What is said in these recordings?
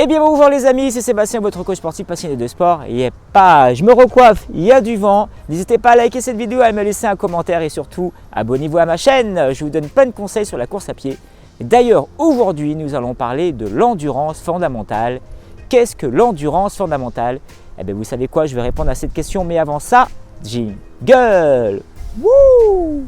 Eh bien bonjour les amis, c'est Sébastien, votre coach sportif passionné de sport. Et pas, je me recoiffe, il y a du vent. N'hésitez pas à liker cette vidéo, à me laisser un commentaire et surtout abonnez-vous à ma chaîne. Je vous donne plein de conseils sur la course à pied. D'ailleurs aujourd'hui nous allons parler de l'endurance fondamentale. Qu'est-ce que l'endurance fondamentale? Eh bien vous savez quoi, je vais répondre à cette question, mais avant ça, jingle. Wouh!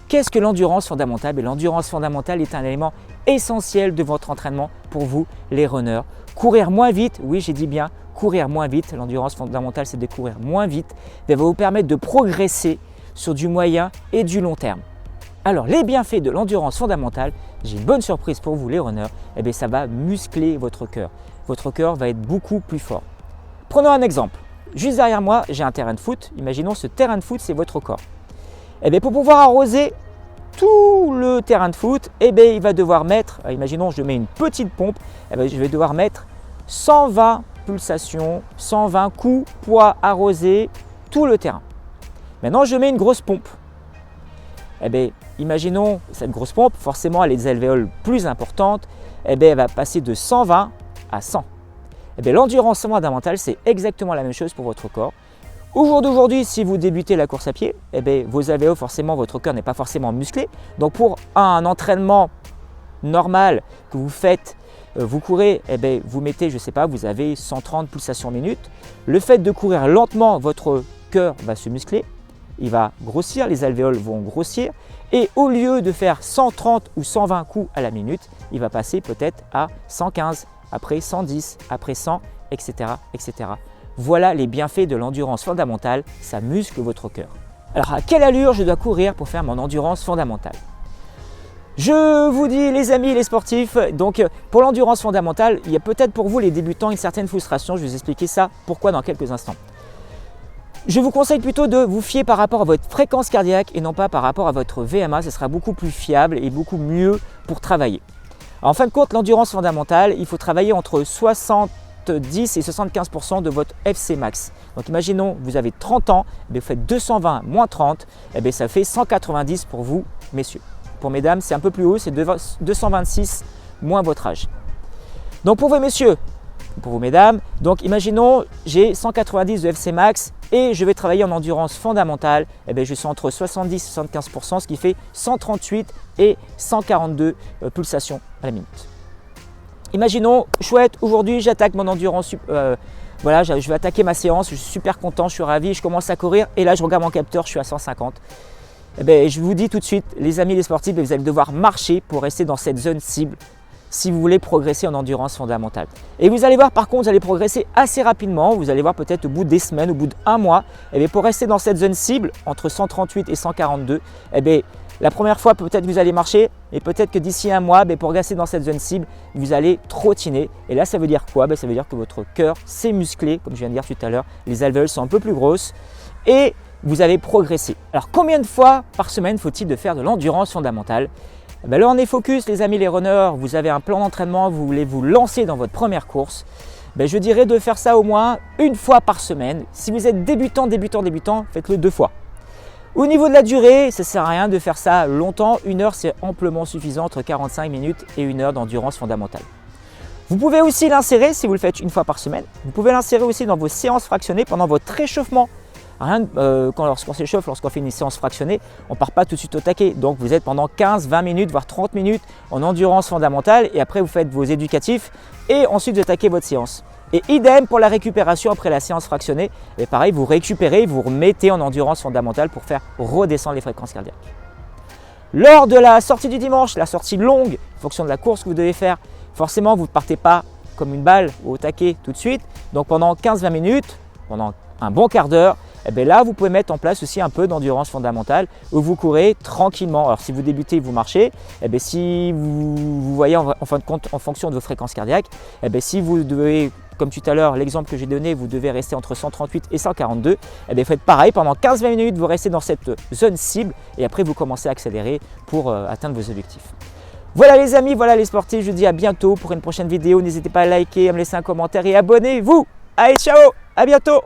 Qu'est-ce que l'endurance fondamentale? L'endurance fondamentale est un élément essentiel de votre entraînement pour vous, les runners. Courir moins vite, oui j'ai dit bien courir moins vite, l'endurance fondamentale c'est de courir moins vite, va vous permettre de progresser sur du moyen et du long terme. Alors les bienfaits de l'endurance fondamentale, j'ai une bonne surprise pour vous les runners, eh bien, ça va muscler votre cœur. Votre cœur va être beaucoup plus fort. Prenons un exemple, juste derrière moi j'ai un terrain de foot, imaginons ce terrain de foot c'est votre corps. Eh bien, pour pouvoir arroser tout le terrain de foot, eh bien, il va devoir mettre, imaginons je mets une petite pompe, eh bien, je vais devoir mettre 120 pulsations, 120 coups pour arroser tout le terrain. Maintenant je mets une grosse pompe. Eh bien, imaginons cette grosse pompe, forcément elle a des alvéoles plus importantes, eh bien, elle va passer de 120 à 100. Eh bien, l'endurance fondamentale c'est exactement la même chose pour votre corps. Au jour d'aujourd'hui, si vous débutez la course à pied, eh bien, vos alvéoles, forcément, votre cœur n'est pas forcément musclé. Donc, pour un entraînement normal que vous faites, vous courez, eh bien, vous mettez, je ne sais pas, vous avez 130 pulsations minutes. Le fait de courir lentement, votre cœur va se muscler, il va grossir, les alvéoles vont grossir. Et au lieu de faire 130 ou 120 coups à la minute, il va passer peut-être à 115, après 110, après 100, etc., etc. Voilà les bienfaits de l'endurance fondamentale, ça muscle votre cœur. Alors à quelle allure je dois courir pour faire mon endurance fondamentale? Je vous dis les amis, les sportifs, donc pour l'endurance fondamentale, il y a peut-être pour vous les débutants une certaine frustration, je vais vous expliquer ça, pourquoi dans quelques instants. Je vous conseille plutôt de vous fier par rapport à votre fréquence cardiaque et non pas par rapport à votre VMA, ce sera beaucoup plus fiable et beaucoup mieux pour travailler. Alors, en fin de compte, l'endurance fondamentale, il faut travailler entre 70 et 75% de votre FC max. Donc imaginons vous avez 30 ans, vous faites 220 moins 30, et bien ça fait 190 pour vous messieurs. Pour mesdames c'est un peu plus haut, c'est 226 moins votre âge. Donc pour vous messieurs, pour vous mesdames, donc imaginons j'ai 190 de FC max et je vais travailler en endurance fondamentale, et bien je suis entre 70 et 75%, ce qui fait 138 et 142 pulsations à la minute. Imaginons, chouette, aujourd'hui j'attaque mon endurance, voilà, je vais attaquer ma séance, je suis super content, je suis ravi, je commence à courir et là je regarde mon capteur, je suis à 150. Eh bien, je vous dis tout de suite, les amis les sportifs, vous allez devoir marcher pour rester dans cette zone cible si vous voulez progresser en endurance fondamentale. Et vous allez voir par contre, vous allez progresser assez rapidement, vous allez voir peut-être au bout des semaines, au bout d'un mois, eh bien, pour rester dans cette zone cible entre 138 et 142, eh bien, la première fois, peut-être vous allez marcher et peut-être que d'ici un mois, pour rester dans cette zone cible, vous allez trottiner. Et là, ça veut dire quoi? Ça veut dire que votre cœur s'est musclé, comme je viens de dire tout à l'heure. Les alvéoles sont un peu plus grosses et vous avez progressé. Alors, combien de fois par semaine faut-il de faire de l'endurance fondamentale? Là, on est focus, les amis, les runners. Vous avez un plan d'entraînement, vous voulez vous lancer dans votre première course. Je dirais de faire ça au moins une fois par semaine. Si vous êtes débutant, faites-le 2 fois. Au niveau de la durée, ça ne sert à rien de faire ça longtemps. 1 heure, c'est amplement suffisant, entre 45 minutes et 1 heure d'endurance fondamentale. Vous pouvez aussi l'insérer, si vous le faites une fois par semaine, vous pouvez l'insérer aussi dans vos séances fractionnées pendant votre échauffement. Lorsqu'on s'échauffe, lorsqu'on fait une séance fractionnée, on ne part pas tout de suite au taquet. Donc vous êtes pendant 15, 20 minutes, voire 30 minutes en endurance fondamentale et après vous faites vos éducatifs et ensuite vous attaquez votre séance. Et idem pour la récupération après la séance fractionnée, et pareil, vous récupérez, vous remettez en endurance fondamentale pour faire redescendre les fréquences cardiaques. Lors de la sortie du dimanche, la sortie longue, en fonction de la course que vous devez faire, forcément vous ne partez pas comme une balle au taquet tout de suite. Donc pendant 15-20 minutes, pendant un bon quart d'heure, et bien là vous pouvez mettre en place aussi un peu d'endurance fondamentale où vous courez tranquillement. Alors si vous débutez, vous marchez, et bien si vous voyez en fin de compte en fonction de vos fréquences cardiaques, et bien si vous devez, comme tout à l'heure, l'exemple que j'ai donné, vous devez rester entre 138 et 142, et bien faites pareil, pendant 15-20 minutes, vous restez dans cette zone cible et après vous commencez à accélérer pour atteindre vos objectifs. Voilà les amis, voilà les sportifs, je vous dis à bientôt pour une prochaine vidéo. N'hésitez pas à liker, à me laisser un commentaire et abonnez-vous. Allez, ciao, à bientôt.